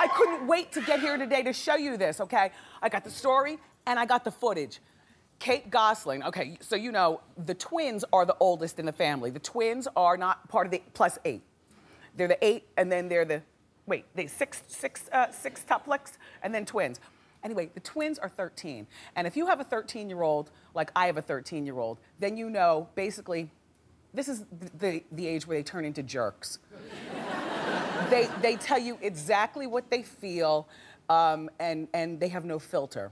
I couldn't wait to get here today to show you this, okay? I got the story and I got the footage. Kate Gosselin, okay, so you know, the twins are the oldest in the family. The twins are not part of the +8. They're the 8, and then they're the, wait, they six tuplets, and then twins. Anyway, the twins are 13. And if you have a 13-year-old, like I have a 13-year-old, then you know, basically, this is the age where they turn into jerks. They tell you exactly what they feel, and they have no filter.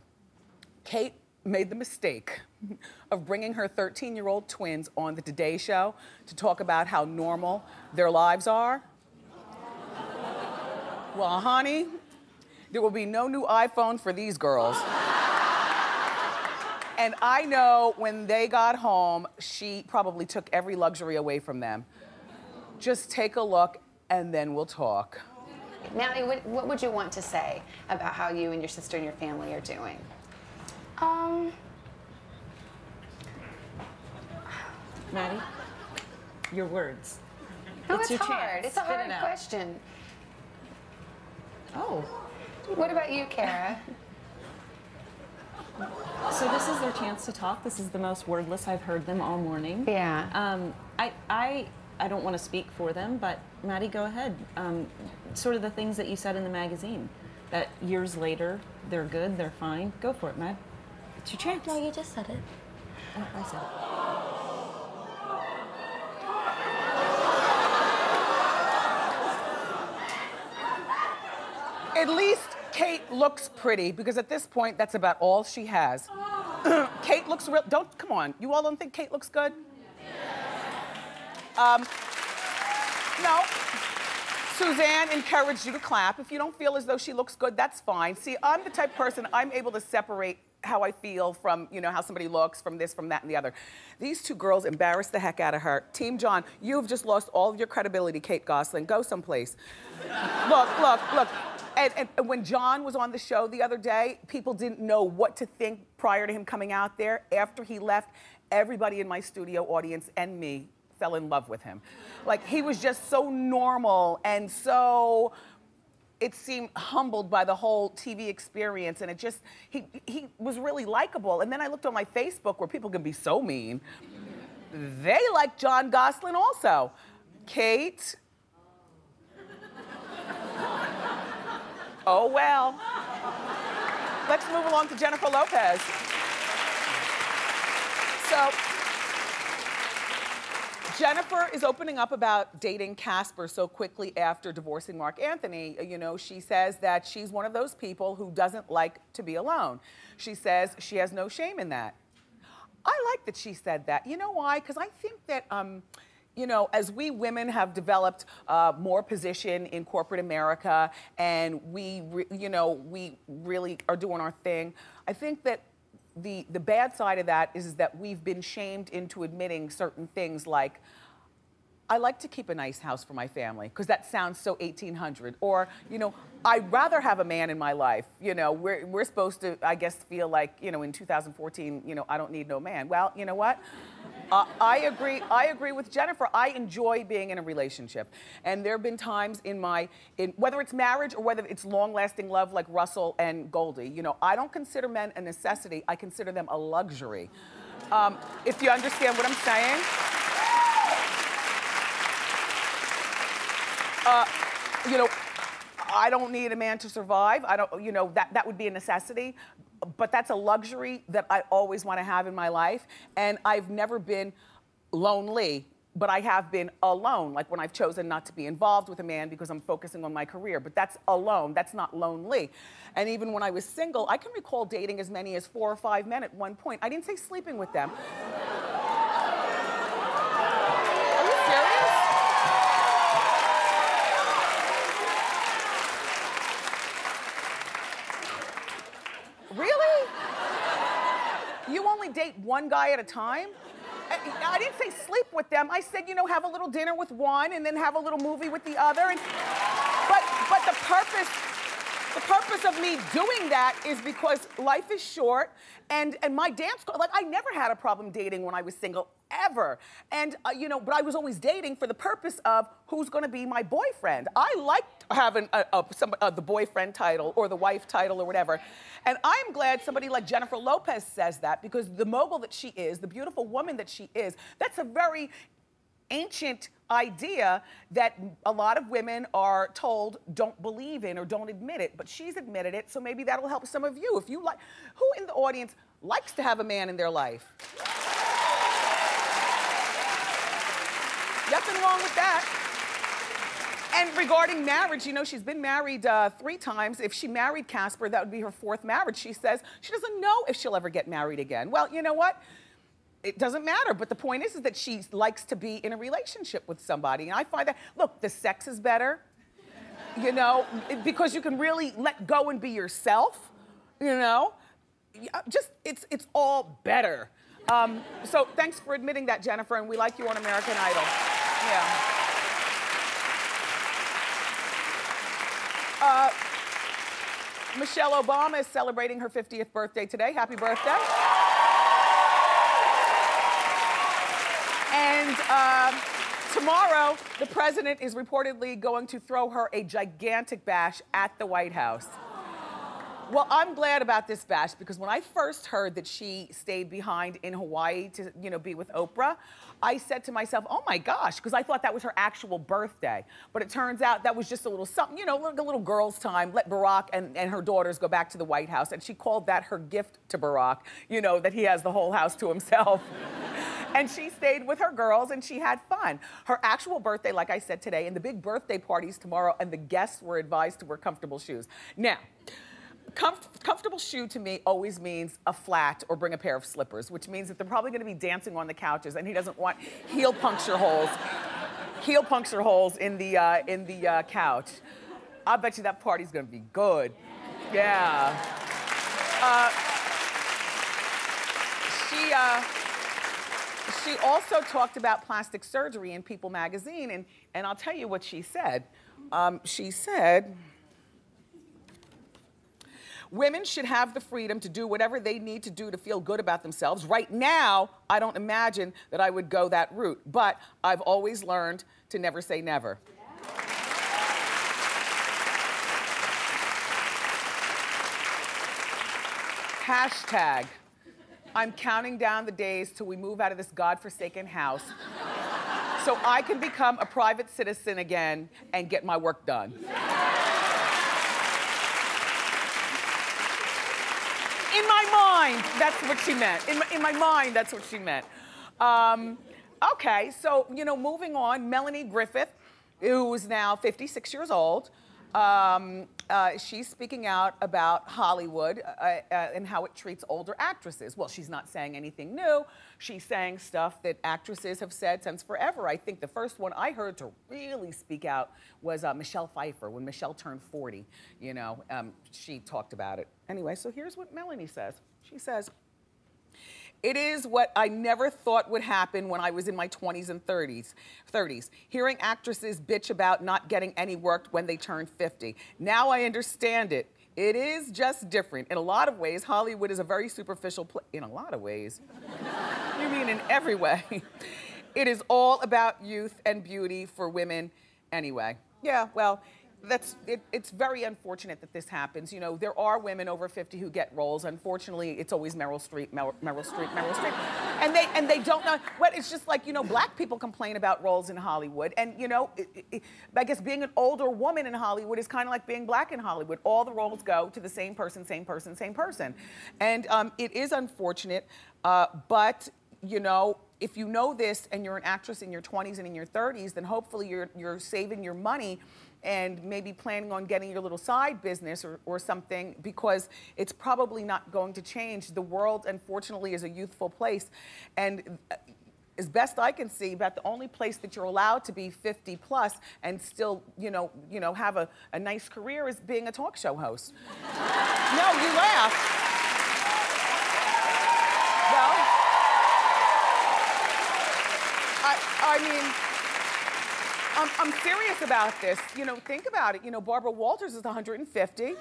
Kate made the mistake of bringing her 13-year-old twins on the Today Show to talk about how normal their lives are. Well, honey, there will be no new iPhone for these girls. And I know when they got home, she probably took every luxury away from them. Just take a look and then we'll talk. Maddie, what would you want to say about how you and your sister and your family are doing? Maddie, your words. No, It's it's your hard. chance. It's a Spit it hard out. question. Oh. What about you, Kara? So this is their chance to talk. This is the most wordless I've heard them all morning. Yeah. I don't want to speak for them, but Maddie, go ahead. Sort of the things that you said in the magazine, that years later, they're good, they're fine. Go for it, Mad. It's your chance. No, you just said it. Oh, I said it. At least Kate looks pretty, because at this point, that's about all she has. Kate looks real, come on, you all don't think Kate looks good? No. Suzanne encouraged you to clap. If you don't feel as though she looks good, that's fine. See, I'm the type of person, I'm able to separate how I feel from, you know, how somebody looks, from this, from that, and the other. These two girls embarrassed the heck out of her. Team John, you've just lost all of your credibility, Kate Gosselin. Go someplace. Look. And when John was on the show the other day, people didn't know what to think prior to him coming out there. After he left, everybody in my studio audience and me fell in love with him. Like, he was just so normal and so, it seemed, humbled by the whole TV experience, and it just, he was really likable. And then I looked on my Facebook where people can be so mean. They like John Gosselin also. Kate. Oh, well. Let's move along to Jennifer Lopez. So, Jennifer is opening up about dating Casper so quickly after divorcing Mark Anthony. You know, she says that she's one of those people who doesn't like to be alone. She says she has no shame in that. I like that she said that. You know why? Because I think that, you know, as we women have developed more position in corporate America and we really are doing our thing, I think that the bad side of that is that we've been shamed into admitting certain things like, I like to keep a nice house for my family, because that sounds so 1800. Or, you know, I'd rather have a man in my life. You know, we're supposed to, I guess, feel like, you know, in 2014, you know, I don't need no man. Well, you know what? I agree with Jennifer. I enjoy being in a relationship. And there have been times in whether it's marriage or whether it's long-lasting love like Russell and Goldie, you know, I don't consider men a necessity. I consider them a luxury. If you understand what I'm saying. You know, I don't need a man to survive. I don't, you know, that would be a necessity. But that's a luxury that I always want to have in my life. And I've never been lonely, but I have been alone. Like when I've chosen not to be involved with a man because I'm focusing on my career. But that's alone, that's not lonely. And even when I was single, I can recall dating as many as 4 or 5 men at one point. I didn't say sleeping with them. Are you serious? Really? You only date one guy at a time? I didn't say sleep with them. I said, you know, have a little dinner with one and then have a little movie with the other. But the purpose of me doing that is because life is short and my dance, like I never had a problem dating when I was single. forever. And, you know, but I was always dating for the purpose of who's gonna be my boyfriend. I liked having the boyfriend title or the wife title or whatever. And I'm glad somebody like Jennifer Lopez says that, because the mogul that she is, the beautiful woman that she is, that's a very ancient idea that a lot of women are told don't believe in or don't admit it, but she's admitted it, so maybe that'll help some of you. If you like, who in the audience likes to have a man in their life? Nothing wrong with that. And regarding marriage, you know, she's been married 3 times. If she married Casper, that would be her 4th marriage. She says she doesn't know if she'll ever get married again. Well, you know what? It doesn't matter, but the point is that she likes to be in a relationship with somebody. And I find that, look, the sex is better, you know, because you can really let go and be yourself, you know. Just, it's all better. So thanks for admitting that, Jennifer, and we like you on American Idol. Yeah. Michelle Obama is celebrating her 50th birthday today. Happy birthday. And tomorrow, the president is reportedly going to throw her a gigantic bash at the White House. Well, I'm glad about this bash, because when I first heard that she stayed behind in Hawaii to, you know, be with Oprah, I said to myself, oh my gosh, because I thought that was her actual birthday. But it turns out that was just a little something, you know, like a little girl's time. Let Barack and her daughters go back to the White House. And she called that her gift to Barack, you know, that he has the whole house to himself. And she stayed with her girls and she had fun. Her actual birthday, like I said today, and the big birthday party's tomorrow, and the guests were advised to wear comfortable shoes. Now, comfortable shoe to me always means a flat or bring a pair of slippers, which means that they're probably gonna be dancing on the couches, and he doesn't want heel puncture holes in the couch. I bet you that party's gonna be good. Yeah. She also talked about plastic surgery in People magazine, and I'll tell you what she said. She said, women should have the freedom to do whatever they need to do to feel good about themselves. Right now, I don't imagine that I would go that route, but I've always learned to never say never. Hashtag, I'm counting down the days till we move out of this godforsaken house so I can become a private citizen again and get my work done. In my mind, that's what she meant. In my mind, that's what she meant. Okay, so, you know, moving on, Melanie Griffith, who is now 56 years old, she's speaking out about Hollywood and how it treats older actresses. Well, she's not saying anything new. She's saying stuff that actresses have said since forever. I think the first one I heard to really speak out was Michelle Pfeiffer. When Michelle turned 40, you know, she talked about it. Anyway, so here's what Melanie says. She says, it is what I never thought would happen when I was in my 20s and 30s. Hearing actresses bitch about not getting any work when they turn 50. Now I understand it. It is just different. In a lot of ways, Hollywood is a very superficial place. In a lot of ways? You mean in every way? It is all about youth and beauty for women anyway. Yeah, well, it's very unfortunate that this happens. You know, there are women over 50 who get roles. Unfortunately, it's always Meryl Streep. And they don't know. Well, it's just like, you know, black people complain about roles in Hollywood. And, you know, I guess being an older woman in Hollywood is kind of like being black in Hollywood. All the roles go to the same person, same person, same person. And it is unfortunate, but, you know, if you know this and you're an actress in your 20s and in your 30s, then hopefully you're saving your money and maybe planning on getting your little side business or something, because it's probably not going to change. The world, unfortunately, is a youthful place. And as best I can see, about the only place that you're allowed to be 50 plus and still, you know, have a nice career is being a talk show host. No, you laugh. Well, I mean, I'm serious about this. You know, think about it. You know, Barbara Walters is 150.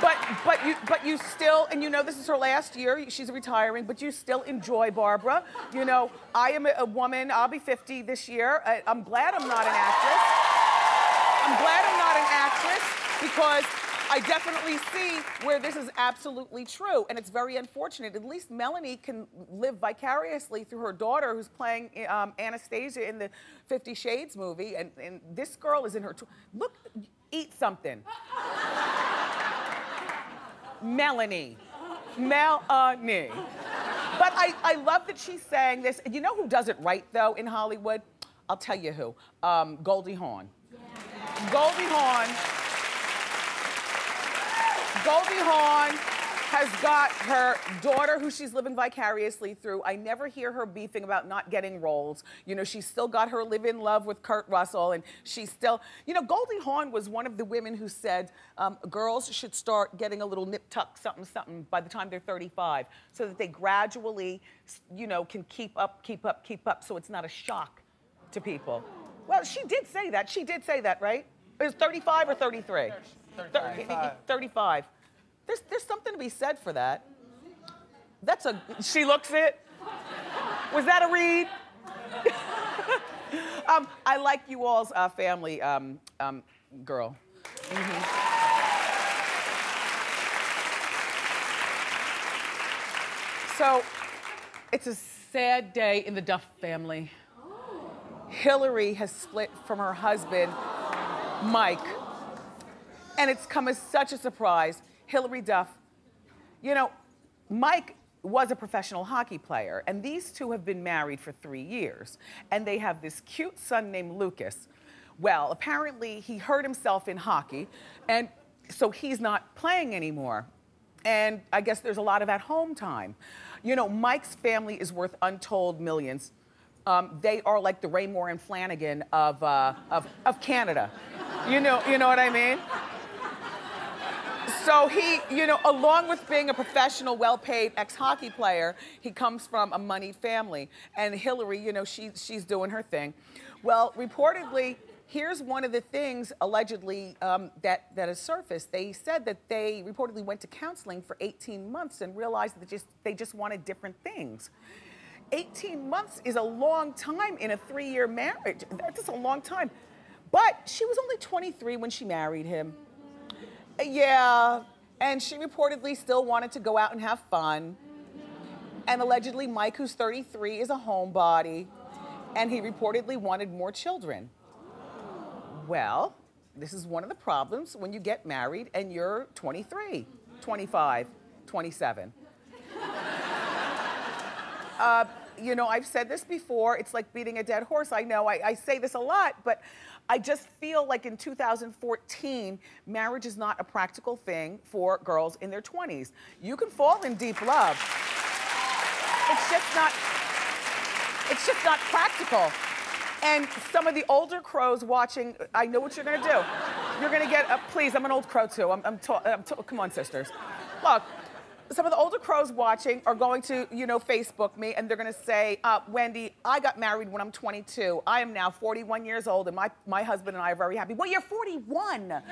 but you still, and you know this is her last year, she's retiring, but you still enjoy Barbara. You know, I am a woman, I'll be 50 this year. I'm glad I'm not an actress. I'm glad I'm not an actress because I definitely see where this is absolutely true, and it's very unfortunate. At least Melanie can live vicariously through her daughter, who's playing Anastasia in the 50 Shades movie, and this girl is in her, look, eat something. Melanie. Melanie. But I love that she's saying this. You know who does it right, though, in Hollywood? I'll tell you who. Goldie Hawn. Yeah. Goldie Hawn has got her daughter, who she's living vicariously through. I never hear her beefing about not getting roles. You know, she's still got her live-in love with Kurt Russell, and she's still, you know, Goldie Hawn was one of the women who said girls should start getting a little nip-tuck something by the time they're 35, so that they gradually, you know, can keep up, so it's not a shock to people. Well, she did say that. She did say that, right? It was 35 or 33? 35. There's something to be said for that. That's a, she looks it. Was that a read? I like you all's family, girl. So, it's a sad day in the Duff family. Hillary has split from her husband, Mike. And it's come as such a surprise. Hillary Duff, you know, Mike was a professional hockey player, and these two have been married for 3 years, and they have this cute son named Lucas. Well, apparently he hurt himself in hockey, and so he's not playing anymore. And I guess there's a lot of at-home time. You know, Mike's family is worth untold millions. They are like the Raymore and Flanagan of Canada. You know what I mean? So he, you know, along with being a professional, well-paid ex-hockey player, he comes from a moneyed family. And Hillary, you know, she's doing her thing. Well, reportedly, here's one of the things, allegedly, that has surfaced. They said that they reportedly went to counseling for 18 months and realized that they just wanted different things. 18 months is a long time in a 3-year marriage. That's just a long time. But she was only 23 when she married him. Yeah, and she reportedly still wanted to go out and have fun. And allegedly, Mike, who's 33, is a homebody, and he reportedly wanted more children. Well, this is one of the problems when you get married and you're 23, 25, 27. You know, I've said this before, it's like beating a dead horse. I know I say this a lot, but I just feel like in 2014, marriage is not a practical thing for girls in their 20s. You can fall in deep love. It's just not practical. And some of the older crows watching, I know what you're gonna do. You're gonna get, please, I'm an old crow too. Come on, sisters. Look. Some of the older crows watching are going to, you know, Facebook me, and they're gonna say, Wendy, I got married when I'm 22. I am now 41 years old, and my husband and I are very happy. Well, you're 41.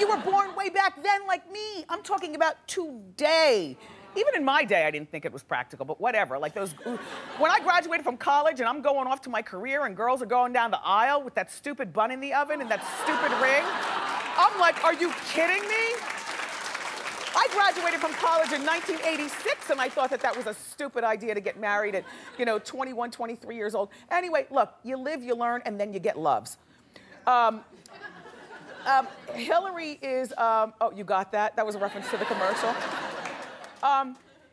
You were born way back then like me. I'm talking about today. Even in my day, I didn't think it was practical, but whatever. Like those, when I graduated from college and I'm going off to my career and girls are going down the aisle with that stupid bun in the oven and that stupid ring, I'm like, are you kidding me? I graduated from college in 1986, and I thought that was a stupid idea to get married at, you know, 21, 23 years old. Anyway, look, you live, you learn, and then you get loves. Hillary is, oh, you got that? That was a reference to the commercial.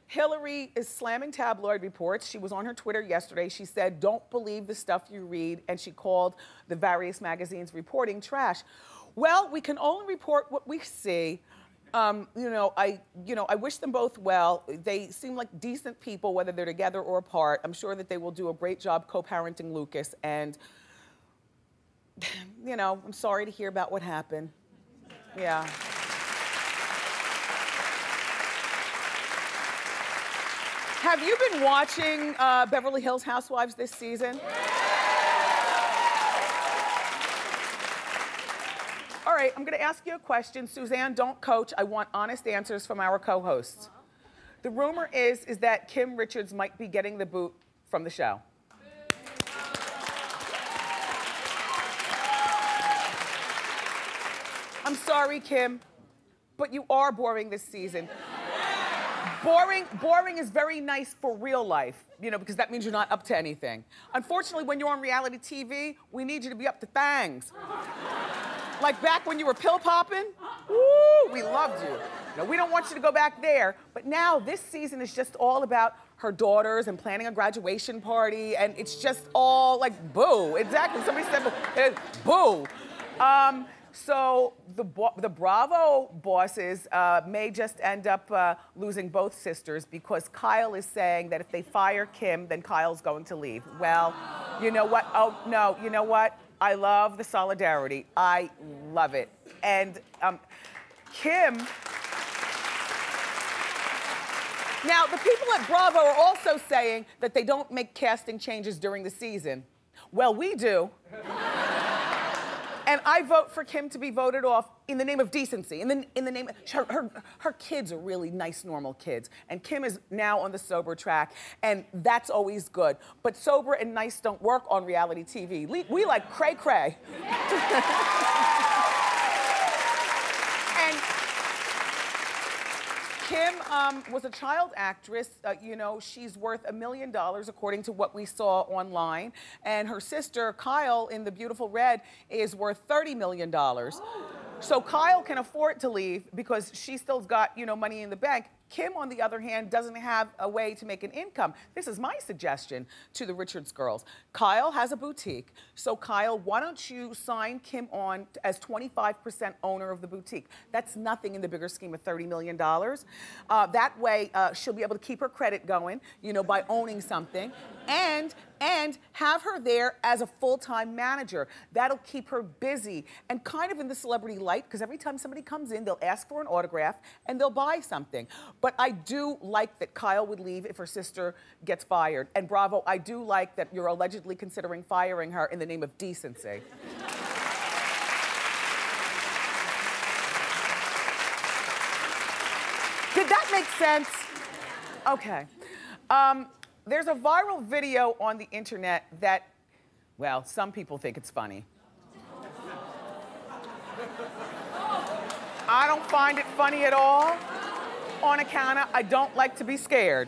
Hillary is slamming tabloid reports. She was on her Twitter yesterday. She said, don't believe the stuff you read, and she called the various magazines reporting trash. Well, we can only report what we see. I wish them both well. They seem like decent people, whether they're together or apart. I'm sure that they will do a great job co-parenting Lucas. And, you know, I'm sorry to hear about what happened. Yeah. Have you been watching Beverly Hills Housewives this season? All right. right, I'm gonna ask you a question. Suzanne, don't coach. I want honest answers from our co-hosts. The rumor is that Kim Richards might be getting the boot from the show. I'm sorry, Kim, but you are boring this season. Boring is very nice for real life, you know, because that means you're not up to anything. Unfortunately, when you're on reality TV, we need you to be up to things. Like back when you were pill popping, woo, we loved you. No, we don't want you to go back there. But now this season is just all about her daughters and planning a graduation party, and it's just all like boo. Exactly. Somebody said boo. So the Bravo bosses may just end up losing both sisters because Kyle is saying that if they fire Kim, then Kyle's going to leave. Well, you know what? Oh, no, you know what? I love the solidarity. I love it. And Kim... Now, the people at Bravo are also saying that they don't make casting changes during the season. Well, we do. And I vote for Kim to be voted off in the name of decency, in the name of, her kids are really nice, normal kids. And Kim is now on the sober track, and that's always good. But sober and nice don't work on reality TV. We like cray-cray. And Kim was a child actress. You know, she's worth $1 million according to what we saw online. And her sister, Kyle, in The Beautiful Red, is worth $30 million. So Kyle can afford to leave because she still's got, you know, money in the bank. Kim, on the other hand, doesn't have a way to make an income. This is my suggestion to the Richards girls. Kyle has a boutique. So Kyle, why don't you sign Kim on as 25% owner of the boutique? That's nothing in the bigger scheme of $30 million. That way, she'll be able to keep her credit going, you know, by owning something. And have her there as a full-time manager. That'll keep her busy and kind of in the celebrity light, because every time somebody comes in, they'll ask for an autograph and they'll buy something. But I do like that Kyle would leave if her sister gets fired. And Bravo, I do like that you're allegedly considering firing her in the name of decency. Did that make sense? Okay. There's a viral video on the internet that, well, some people think it's funny. I don't find it funny at all, on account of I don't like to be scared.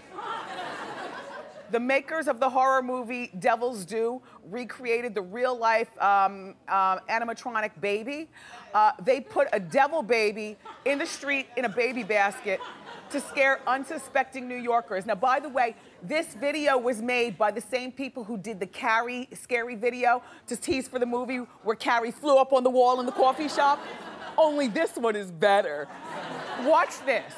The makers of the horror movie Devil's Due recreated the real-life animatronic baby. They put a devil baby in the street in a baby basket to scare unsuspecting New Yorkers. Now, by the way, this video was made by the same people who did the Carrie scary video to tease for the movie where Carrie flew up on the wall in the coffee shop. Only this one is better. Watch this.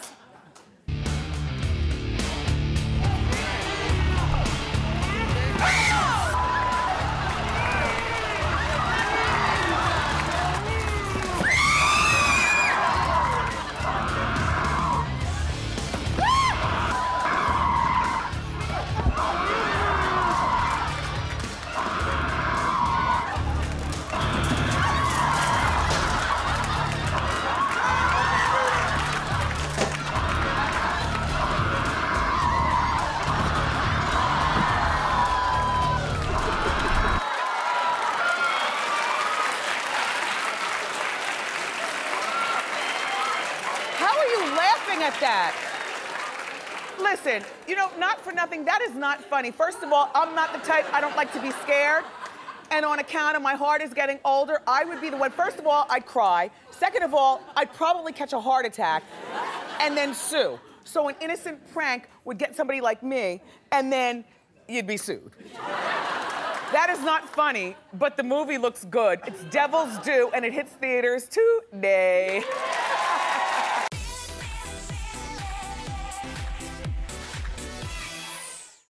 At that. Listen, you know, not for nothing, that is not funny. First of all, I'm not the type, I don't like to be scared. And on account of my heart is getting older, I would be the one, first of all, I'd cry. Second of all, I'd probably catch a heart attack and then sue. So an innocent prank would get somebody like me and then you'd be sued. That is not funny, but the movie looks good. It's Devil's Due and it hits theaters today.